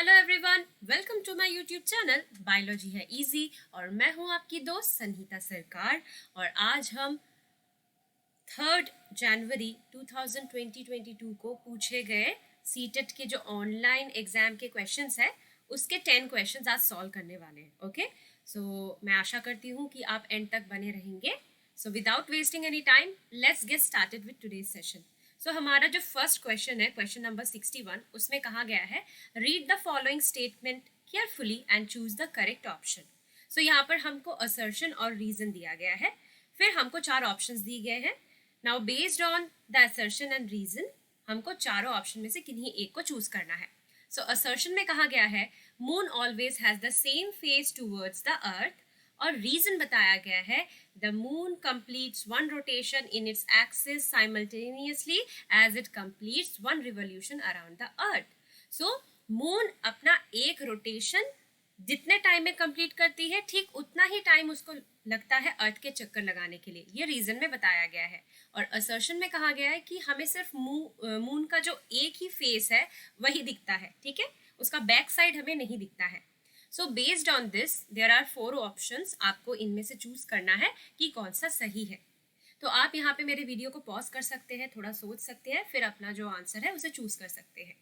Hello everyone, welcome to my YouTube channel biology है easy. और मैं हूं आपकी दोस्त संहिता सरकार। और आज हम 3 जनवरी 2022 को पूछे गए सीटेट के जो ऑनलाइन एग्जाम के क्वेश्चंस है उसके 10 क्वेश्चंस आज सॉल्व करने वाले हैं। ओके, सो मैं आशा करती हूँ कि आप एंड तक बने रहेंगे। So without wasting any time, let's get started with today's session. So हमारा जो फर्स्ट क्वेश्चन है, क्वेश्चन नंबर 61, उसमें कहा गया है read the following statement carefully and choose the correct option. So यहाँ पर हमको असर्शन और रीजन दिया गया है, फिर हमको 4 ऑप्शंस दिए गए हैं। Now based on the assertion and reason हमको चारों ऑप्शन में से किन्हीं एक को चूज करना है। सो असर्शन में कहा गया है moon always has the same face towards the earth, और रीजन बताया गया है the moon completes one rotation in its axis simultaneously as it completes one revolution around the earth. So moon अपना एक रोटेशन जितने टाइम में complete करती है, ठीक उतना ही टाइम उसको लगता है अर्थ के चक्कर लगाने के लिए। ये रीजन में बताया गया है। और असर्शन में कहा गया है कि हमें सिर्फ मून का जो एक ही फेस है वही दिखता है, ठीक है, उसका बैक साइड हमें नहीं दिखता है। So based on this there are 4 options, आपको इनमें से चूज करना है कि कौन सा सही है। तो आप यहाँ पे मेरे वीडियो को पॉज कर सकते हैं, थोड़ा सोच सकते हैं, फिर अपना जो आंसर है उसे चूज कर सकते हैं।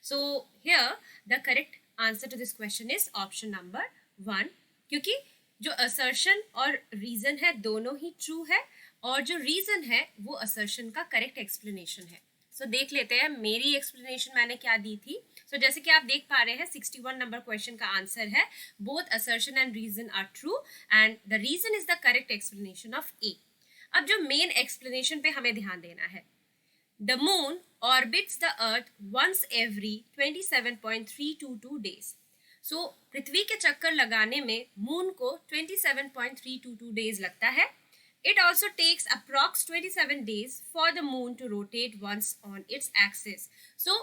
So here the correct answer to this question is option number 1, क्योंकि जो असर्शन और रीजन है दोनों ही ट्रू है, और जो रीजन है वो असर्शन का करेक्ट एक्सप्लेनेशन है। सो देख लेते हैं मेरी एक्सप्लेनेशन मैंने क्या दी थी। सो जैसे कि आप देख पा रहे हैं 61 नंबर क्वेश्चन का आंसर है both assertion and reason are true and the reason is the correct explanation of A. अब जो मेन एक्सप्लेनेशन पे हमें ध्यान देना है, the moon orbits the earth once every 27.322 days. So पृथ्वी के चक्कर लगाने में मून को 27.322 डेज लगता है। It also takes approx 27 days for the moon to rotate once on its axis. So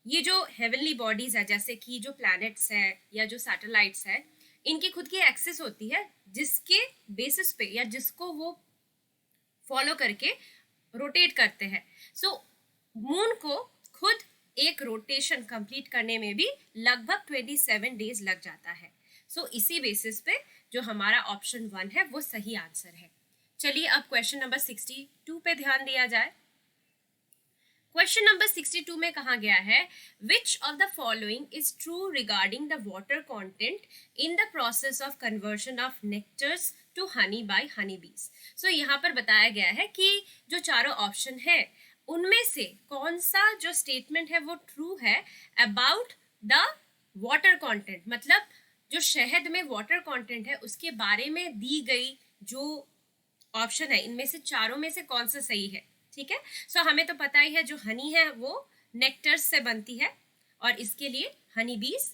ये जो हेवनली बॉडीज है, जैसे कि जो प्लैनेट्स है या जो सैटेलाइट्स है, इनकी खुद की एक्सिस होती है जिसके बेसिस पे या जिसको वो फॉलो करके रोटेट करते हैं। सो मून को खुद एक रोटेशन कंप्लीट करने में भी लगभग 27 डेज लग जाता है। सो इसी बेसिस पे जो हमारा ऑप्शन 1 है वो सही आंसर है। चलिए अब क्वेश्चन नंबर 62 पे ध्यान दिया जाए। क्वेश्चन नंबर 62 में कहा गया है which of the following is true regarding the water content in the process of conversion of nectars to honey by honey bees. So यहाँ पर बताया गया है कि जो चारों ऑप्शन है उनमें से कौन सा जो स्टेटमेंट है वो ट्रू है अबाउट द वाटर कंटेंट, मतलब जो शहद में वाटर कंटेंट है उसके बारे में दी गई जो ऑप्शन है इनमें से चारों में से कौन सा सही है। ठीक है, सो हमें तो पता ही है जो हनी है वो नेक्टर्स से बनती है और इसके लिए हनी बीज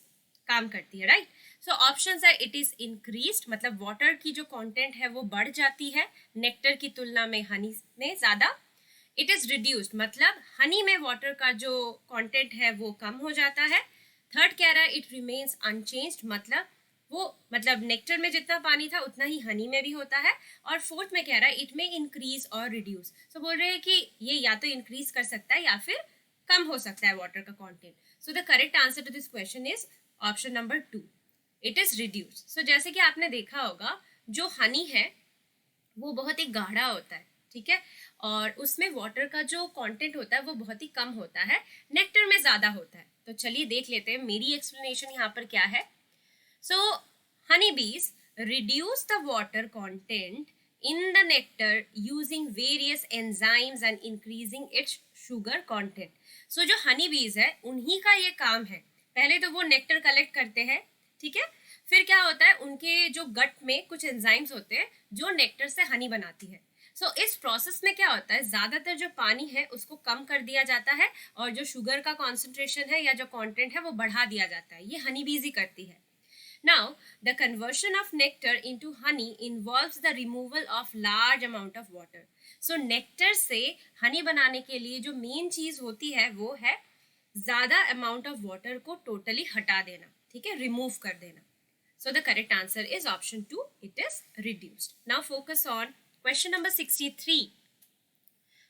काम करती है, राइट। सो ऑप्शंस है इट इज इंक्रीज्ड, मतलब वाटर की जो कंटेंट है वो बढ़ जाती है नेक्टर की तुलना में हनी में ज्यादा। इट इज रिड्यूस्ड, मतलब हनी में वाटर का जो कंटेंट है वो कम हो जाता है। थर्ड कह रहा है इट रिमेन्स अनचेंज्ड, मतलब नेक्टर में जितना पानी था उतना ही हनी में भी होता है। और फोर्थ में कह रहा है इट में इंक्रीज और रिड्यूस, सो बोल रहे हैं कि ये या तो इंक्रीज कर सकता है या फिर कम हो सकता है वाटर का content. So the correct answer to this question is option number 2, it is reduce. So जैसे कि आपने देखा होगा जो हनी है वो बहुत ही गाढ़ा होता है, ठीक है, और उसमें वाटर का जो कंटेंट होता है वो बहुत ही कम होता है, नेक्टर में ज्यादा होता है। तो चलिए देख लेते हैं मेरी एक्सप्लेनेशन यहाँ पर क्या है। So, honeybees reduce the water content in the nectar using various enzymes and increasing its sugar content. So, जो honeybees है उन्हीं का ये काम है। पहले तो वो नेक्टर कलेक्ट करते हैं, ठीक है, फिर क्या होता है उनके जो गट में कुछ एंजाइम्स होते हैं जो नेक्टर से हनी बनाती है। सो इस प्रोसेस में क्या होता है, ज्यादातर जो पानी है उसको कम कर दिया जाता है और जो शुगर का कॉन्सेंट्रेशन है या जो कंटेंट है वो बढ़ा दिया जाता है। ये हनीबीज ही करती है। Now, the conversion of nectar into honey involves the removal of large amount of water. So, nectar से honey बनाने के लिए जो main चीज होती है वो है ज़्यादा amount of water को totally हटा देना, ठीक है, remove कर देना. So, the correct answer is option 2, it is reduced. Now, focus on question number 63.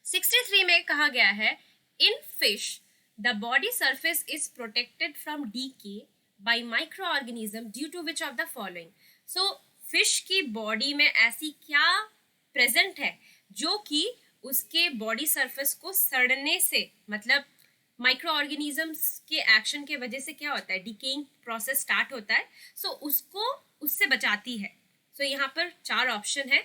63 में कहा गया है in fish the body surface is protected from decay by micro organism due to which of the following. So fish की body में ऐसी क्या present है जो कि उसके बॉडी सरफेस को सड़ने से, मतलब माइक्रो ऑर्गेनिजम्स के एक्शन के वजह से क्या होता है, डिकेइंग प्रोसेस स्टार्ट होता है, सो उसको उससे बचाती है. सो यहाँ पर 4 ऑप्शन है,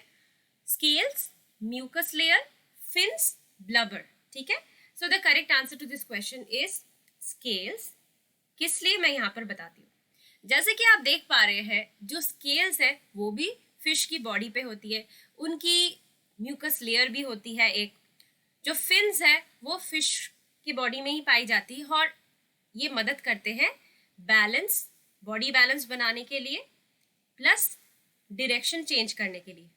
scales, mucus layer, fins, blubber. ठीक है, so the correct answer to this question is scales. किस लिए मैं यहाँ पर बताती हूँ. जैसे कि आप देख पा रहे हैं, जो स्केल्स है वो भी फिश की बॉडी पे होती है, उनकी म्यूकस लेयर भी होती है एक. जो फिन्स है वो फिश की बॉडी में ही पाई जाती है और ये मदद करते हैं बैलेंस, बॉडी बैलेंस बनाने के लिए, प्लस डायरेक्शन चेंज करने के लिए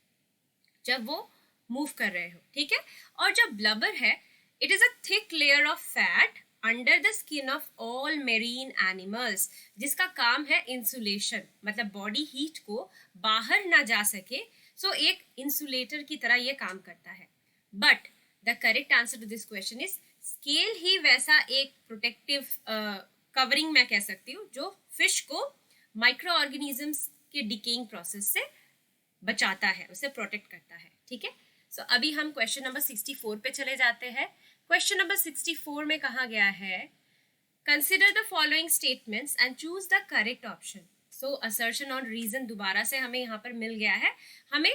जब वो मूव कर रहे हो. ठीक है, और जब ब्लबर है, it is a thick layer of fat under the skin of all marine animals, जिसका काम है इंसुलेशन, मतलब बॉडी हीट को बाहर ना जा सके. सो एक इंसुलेटर की तरह ये काम करता है. But the correct answer to this question is scale ही वैसा एक प्रोटेक्टिव कवरिंग मैं कह सकती हूँ जो फिश को माइक्रो ऑर्गेनिजम्स के डिकेइंग प्रोसेस से बचाता है, उसे प्रोटेक्ट करता है. ठीक है, सो अभी हम क्वेश्चन नंबर 64 पे चले जाते हैं. क्वेश्चन नंबर 64 में कहा गया है, consider the following statements and choose the correct option. So assertion और रीजन दोबारा से हमें यहाँ पर मिल गया है. हमें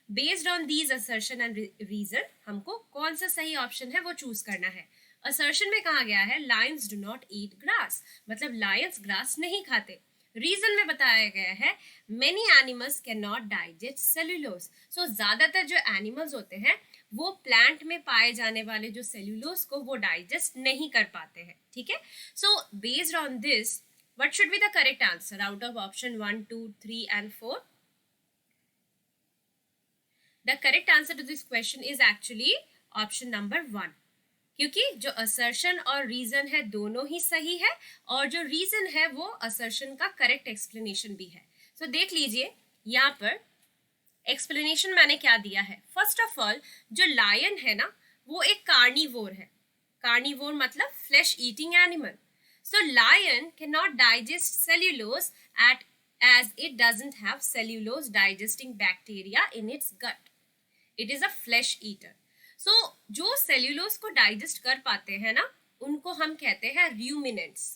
based on these assertion and reason हमको कौन सा सही ऑप्शन है वो चूज करना है. असर्शन में कहा गया है lions do not eat grass, मतलब लायंस ग्रास नहीं खाते. रीजन में बताया गया है many animals can not digest cellulose. So ज्यादातर जो एनिमल्स होते हैं वो प्लांट में पाए जाने वाले जो सेल्यूलोज को वो डाइजेस्ट नहीं कर पाते हैं. ठीक है, so based on this what should be the correct answer out of option 1, 2, 3 and 4? The correct answer to this question is actually option number 1, क्योंकि जो असर्शन और रीजन है दोनों ही सही है और जो रीजन है वो असर्शन का करेक्ट एक्सप्लेनेशन भी है. सो देख लीजिए यहाँ पर एक्सप्लेनेशन मैंने क्या दिया है. फर्स्ट ऑफ ऑल, जो लायन है ना वो एक कार्निवोर है. कार्निवोर मतलब flesh eating animal. So lion cannot digest cellulose as it doesn't have cellulose digesting bacteria in its gut. It is a flesh eater. So जो cellulose को digest कर पाते हैं ना उनको हम कहते हैं ruminants.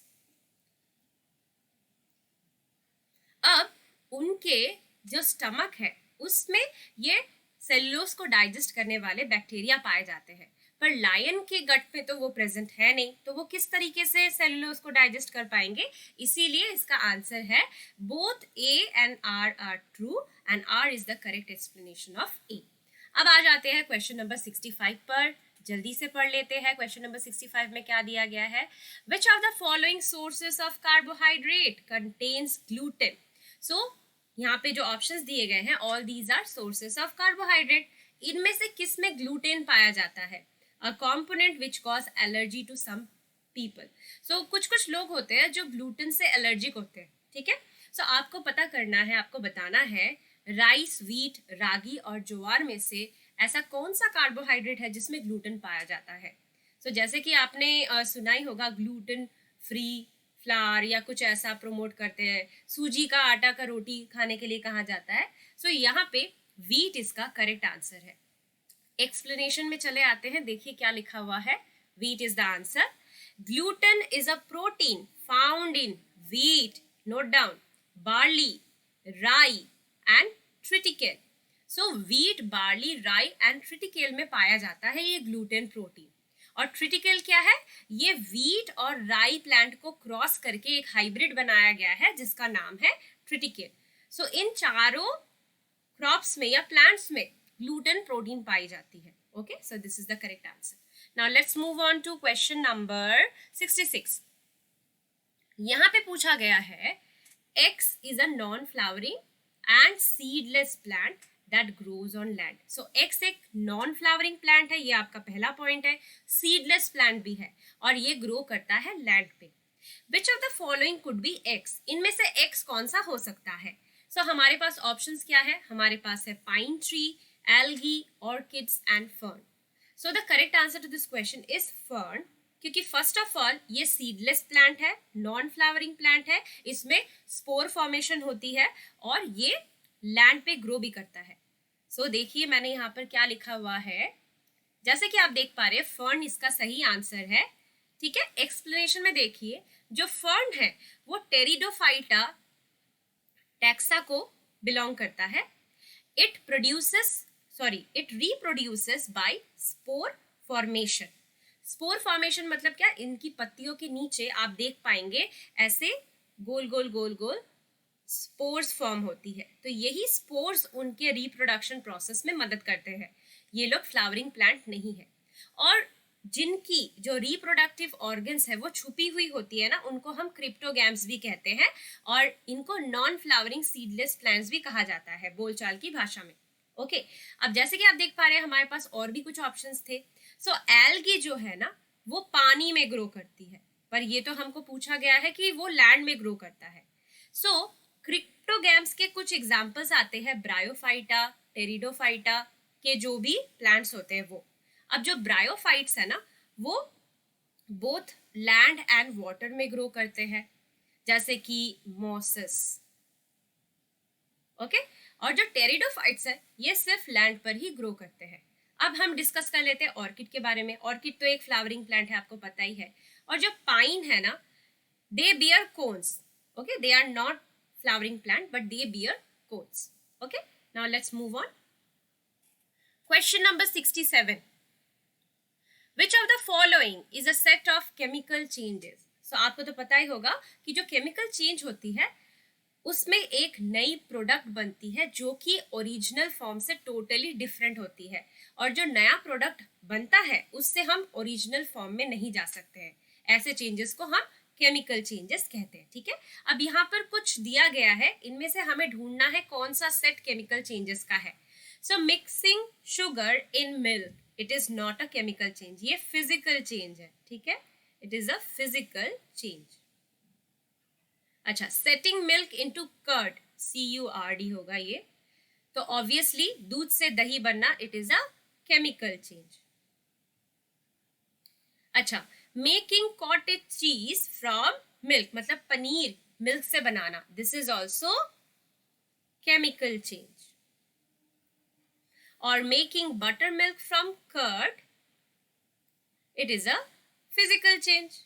अब उनके जो स्टमक है उसमें ये सेल्यूलोज को डाइजेस्ट करने वाले बैक्टीरिया पाए जाते हैं, पर लायन के गट में तो वो प्रेजेंट है नहीं, तो वो किस तरीके से सेल्यूलोज को डाइजेस्ट कर पाएंगे. इसीलिए इसका आंसर है both A and R are true and R is the correct explanation of A. अब आ जाते हैं क्वेश्चन नंबर 65 पर. जल्दी से पढ़ लेते हैं. क्वेश्चन नंबर 65 में क्या दिया गया है, which of the following sources of carbohydrate contains gluten. So यहाँ पे जो ऑप्शंस दिए गए हैं, all these are sources of carbohydrate. इनमें से किस में ग्लूटेन पाया जाता है, a component which cause allergy to some people. So कुछ लोग होते हैं जो ग्लूटेन से एलर्जिक होते हैं. ठीक है, सो आपको पता करना है, आपको बताना है राइस, व्हीट, रागी और ज्वार में से ऐसा कौन सा कार्बोहाइड्रेट है जिसमें ग्लूटेन पाया जाता है. सो जैसे कि आपने सुना ही होगा ग्लूटेन फ्री फ्लावर या कुछ ऐसा प्रमोट करते हैं, सूजी का आटा का रोटी खाने के लिए कहा जाता है. सो यहाँ पे व्हीट इसका करेक्ट आंसर है. एक्सप्लेनेशन में चले आते हैं. देखिए क्या लिखा हुआ है, wheat is the answer. Gluten is a protein found in wheat, note down, barley, rye and triticale. So wheat, barley, rye and triticale में पाया जाता है ये ग्लूटेन प्रोटीन. और ट्रिटिकेल क्या है, ये व्हीट और राई प्लांट को क्रॉस करके एक हाइब्रिड बनाया गया है जिसका नाम है ट्रिटिकेल. सो इन चारों क्रॉप्स में या प्लांट्स में ग्लूटेन प्रोटीन पाई जाती है. Okay, so this is the correct answer. Now let's move on to question number 66. यहाँ पे पूछा गया है, X is a non flowering and seedless plant that grows on land. So X एक नॉन फ्लावरिंग प्लांट है, ये आपका पहला पॉइंट है. सीडलेस प्लांट भी है और ये ग्रो करता है लैंड पे. Which of the following could be X? इनमें से X कौन सा हो सकता है. So हमारे पास ऑप्शंस क्या है, हमारे पास है pine tree, algae, orchids and fern. So the correct answer to this question is fern. क्योंकि फर्स्ट ऑफ ऑल ये सीडलेस प्लांट है, नॉन फ्लावरिंग प्लांट है, इसमें स्पोर फॉर्मेशन होती है और ये लैंड पे ग्रो भी करता है। सो देखिए मैंने यहाँ पर क्या लिखा हुआ है, जैसे कि आप देख पा रहे हैं फर्न इसका सही आंसर है। ठीक है, एक्सप्लेनेशन में देखिए जो फर्न है वो टेरिडोफाइटा टैक्सा को बिलोंग करता है। It reproduces by spore formation. Spore formation मतलब क्या, इनकी पत्तियों के नीचे आप देख पाएंगे ऐसे गोल गोल गोल गोल स्पोर्स फॉर्म होती है, तो यही स्पोर्स उनके रिप्रोडक्शन प्रोसेस में मदद करते हैं। ये लोग फ्लावरिंग प्लांट नहीं है, और जिनकी जो रिप्रोडक्टिव ऑर्गन्स है वो छुपी हुई होती है ना, उनको हम क्रिप्टोगैम्स भी कहते हैं, और इनको नॉन फ्लावरिंग सीडलेस प्लांट्स भी कहा जाता है बोलचाल की भाषा में। ओके, अब जैसे कि आप देख पा रहे हैं हमारे पास और भी कुछ ऑप्शंस थे। सो एल्गी जो है ना वो पानी में ग्रो करती है, पर ये तो हमको पूछा गया है कि वो लैंड में ग्रो करता है। सो क्रिप्टोगैम्स के कुछ एग्जाम्पल्स आते हैं, ब्रायोफाइटा, टेरिडोफाइटा के जो भी प्लांट्स होते हैं वो। अब जो ब्रायोफाइट्स है ना वो बोथ लैंड एंड वाटर में ग्रो करते हैं, जैसे कि मॉसेस। ओके, और जो टेरिडोफाइट्स है ये सिर्फ लैंड पर ही ग्रो करते हैं। अब हम डिस्कस कर लेते हैं ऑर्किड के बारे में। ऑर्किड तो एक फ्लावरिंग प्लांट है, आपको पता ही है। और जो पाइन है ना, they bear cones. Okay, they are not flowering plant but they bear cones. Okay, now let's move on. Question number 67. Which of the following is a set of chemical changes? So आपको तो पता ही होगा कि जो chemical change होती है उसमें एक नई प्रोडक्ट बनती है जो कि ओरिजिनल फॉर्म से टोटली डिफरेंट होती है, और जो नया प्रोडक्ट बनता है उससे हम ओरिजिनल फॉर्म में नहीं जा सकते हैं। ऐसे चेंजेस को हम केमिकल चेंजेस कहते हैं। ठीक है, अब यहाँ पर कुछ दिया गया है, इनमें से हमें ढूंढना है कौन सा सेट केमिकल चेंजेस का है। So mixing sugar in milk, it is not a chemical change, ये फिजिकल चेंज है। ठीक है, it is a physical change. अच्छा, setting milk into curd, CURD होगा ये, तो ऑब्वियसली दूध से दही बनना, it is a chemical change. अच्छा, making cottage cheese from milk, मतलब पनीर मिल्क से बनाना, this is also chemical change. और making butter milk from curd, it is a physical change.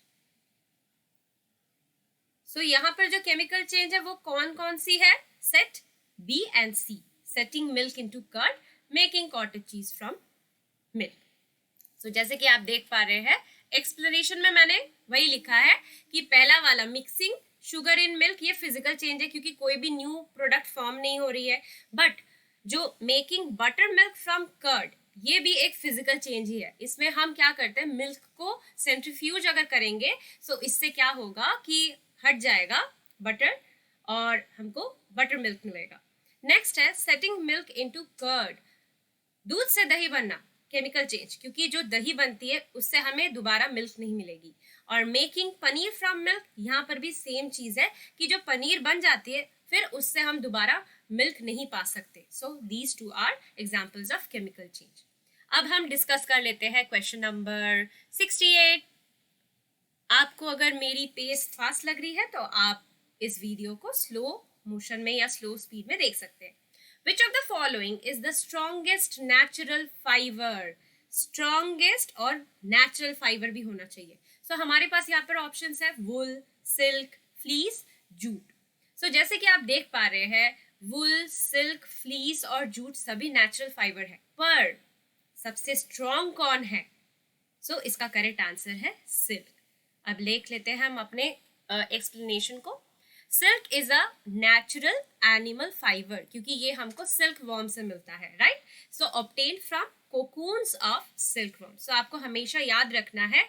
So यहां पर जो केमिकल चेंज है वो कौन कौन सी है, set B and C, setting milk into curd, making cottage cheese from milk. So जैसे कि आप देख पा रहे हैं एक्सप्लेनेशन में मैंने वही लिखा है कि पहला वाला मिक्सिंग शुगर इन मिल्क ये फिजिकल चेंज है क्योंकि कोई भी न्यू प्रोडक्ट फॉर्म नहीं हो रही है, बट जो making butter milk from curd ये भी एक फिजिकल चेंज ही है। इसमें हम क्या करते हैं, मिल्क को सेंट्रीफ्यूज अगर करेंगे तो इससे क्या होगा कि हट जाएगा बटर और हमको बटर मिल्क मिलेगा। नेक्स्ट है सेटिंग मिल्क इनटू कर्ड, दूध से दही बनना, केमिकल चेंज, क्योंकि जो दही बनती है उससे हमें दोबारा मिल्क नहीं मिलेगी। और मेकिंग पनीर फ्रॉम मिल्क, यहाँ पर भी सेम चीज है कि जो पनीर बन जाती है फिर उससे हम दोबारा मिल्क नहीं पा सकते। So these two are examples of chemical change. अब हम डिस्कस कर लेते हैं क्वेश्चन नंबर 68। आपको अगर मेरी पेस फास्ट लग रही है तो आप इस वीडियो को स्लो मोशन में या स्लो स्पीड में देख सकते हैं। Which of the following is the strongest natural fiber? Strongest और natural fiber भी होना चाहिए। So हमारे पास यहाँ पर ऑप्शंस है wool, silk, fleece, jute. So जैसे कि आप देख पा रहे हैं wool, silk, fleece और jute सभी natural fiber है, पर सबसे strong कौन है? So इसका करेक्ट आंसर है silk। अब देख लेते हैं हम अपने एक्सप्लेनेशन को। Silk is a natural animal fibre, क्योंकि ये हमको सिल्क वर्म से मिलता है, right. So obtain from cocoons of silk worm. So आपको हमेशा याद रखना है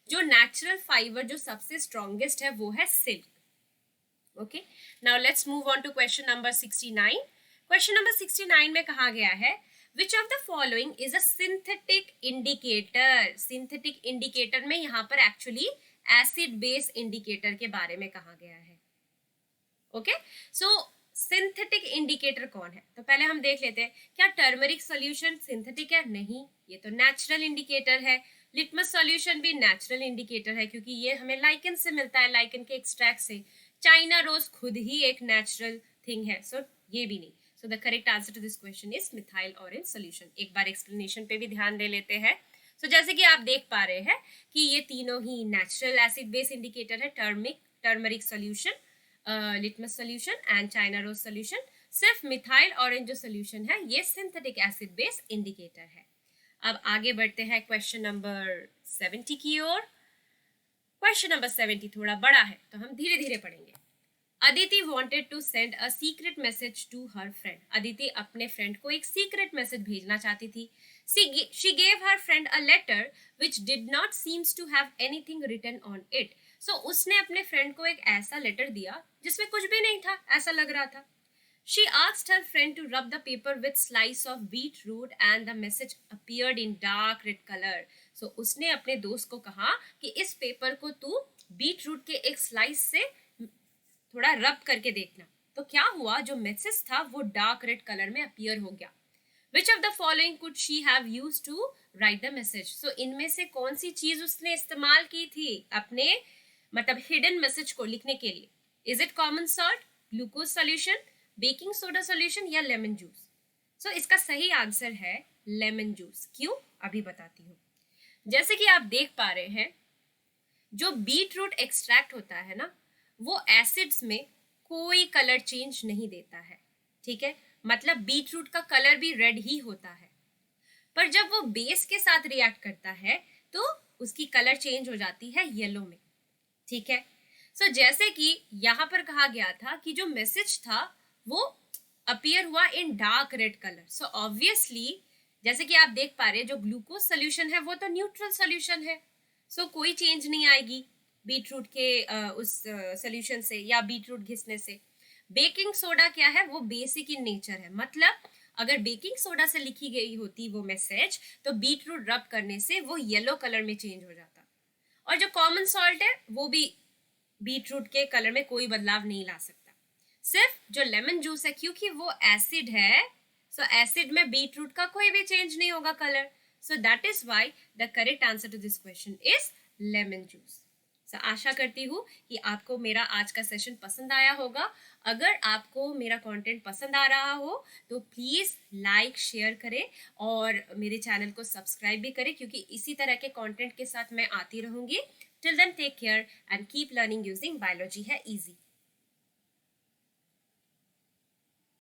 जो नेचुरल फाइबर जो सबसे स्ट्रॉन्गेस्ट है वो है silk. Okay, now let's move on to question number 69। Question number 69 में कहा गया है which of the following is a synthetic indicator. Synthetic indicator में यहाँ पर एक्चुअली एसिड बेस इंडिकेटर के बारे में कहा गया है। ओके, सो सिंथेटिक इंडिकेटर कौन है, तो पहले हम देख लेते हैं क्या टर्मरिक सॉल्यूशन सिंथेटिक है? नहीं, ये तो नेचुरल इंडिकेटर है। लिटमस सॉल्यूशन भी नेचुरल इंडिकेटर है क्योंकि ये हमें लाइकन से मिलता है, लाइकन के एक्सट्रैक्ट से। चाइना रोज खुद ही एक नेचुरल थिंग है, सो ये भी नहीं। So the correct answer to this question is methyl orange solution. एक बार एक्सप्लेनेशन पे भी ध्यान दे लेते हैं। सो जैसे कि आप देख पा रहे हैं कि ये तीनों ही नेचुरल एसिड बेस इंडिकेटर है, turmeric solution, litmus solution and China rose solution. सिर्फ मिथाइल ऑरेंज जो सॉल्यूशन है ये सिंथेटिक एसिड बेस इंडिकेटर है। अब आगे बढ़ते हैं क्वेश्चन नंबर 70 की ओर। क्वेश्चन नंबर 70 थोड़ा बड़ा है तो हम धीरे धीरे पढ़ेंगे। Aditi wanted to send a secret message to her friend. Aditi अपने फ्रेंड को एक सीक्रेट मैसेज भेजना चाहती थी। She gave her friend a letter which did not seems to have anything written on it. So उसने अपने फ्रेंड को एक ऐसा लेटर दिया जिसमें कुछ भी नहीं था, ऐसा लग रहा था। She asked her friend to rub the paper with slice of beetroot and the message appeared in dark red color. So उसने अपने दोस्त को कहा कि इस पेपर को तू बीटरूट के एक स्लाइस से थोड़ा रब करके देखना। तो क्या हुआ, जो मैसेज था वो डार्क रेड कलर में अपीयर हो गया। Which of the following could she have used to write the message? So इनमें से कौन सी चीज उसने इस्तेमाल की थी अपने मतलब हिडन मैसेज को लिखने के लिए? Is it common salt, glucose solution, baking soda solution या लेमन जूस? सो इसका सही आंसर है लेमन जूस। क्यों, अभी बताती हूँ। जैसे कि आप देख पा रहे हैं जो बीटरूट एक्सट्रैक्ट होता है ना वो एसिड्स में कोई कलर चेंज नहीं देता है, ठीक है, मतलब बीटरूट का कलर भी रेड ही होता है। पर जब वो बेस के साथ रिएक्ट करता है तो उसकी कलर चेंज हो जाती है येलो में, ठीक है। सो जैसे कि यहाँ पर कहा गया था कि जो मैसेज था वो अपीयर हुआ इन dark red colour. So obviously जैसे कि आप देख पा रहे हैं जो ग्लूकोज सोल्यूशन है वो तो न्यूट्रल सोल्यूशन है, सो कोई चेंज नहीं आएगी बीटरूट के उस सोल्यूशन से या बीटरूट घिसने से। बेकिंग सोडा क्या है, वो बेसिक इन नेचर है, मतलब अगर बेकिंग सोडा से लिखी गई होती वो मैसेज तो बीटरूट रब करने से वो येलो कलर में चेंज हो जाता। और जो कॉमन सॉल्ट है वो भी बीटरूट के कलर में कोई बदलाव नहीं ला सकता। सिर्फ जो लेमन जूस है क्योंकि वो एसिड है, सो एसिड में बीटरूट का कोई भी चेंज नहीं होगा colour. So that is why the correct answer to this question is lemon juice. So आशा करती हूँ कि आपको मेरा आज का सेशन पसंद आया होगा। अगर आपको मेरा कंटेंट पसंद आ रहा हो तो प्लीज़ लाइक शेयर करें और मेरे चैनल को सब्सक्राइब भी करें क्योंकि इसी तरह के कंटेंट के साथ मैं आती रहूँगी। Till then take care and keep learning using biology है इजी।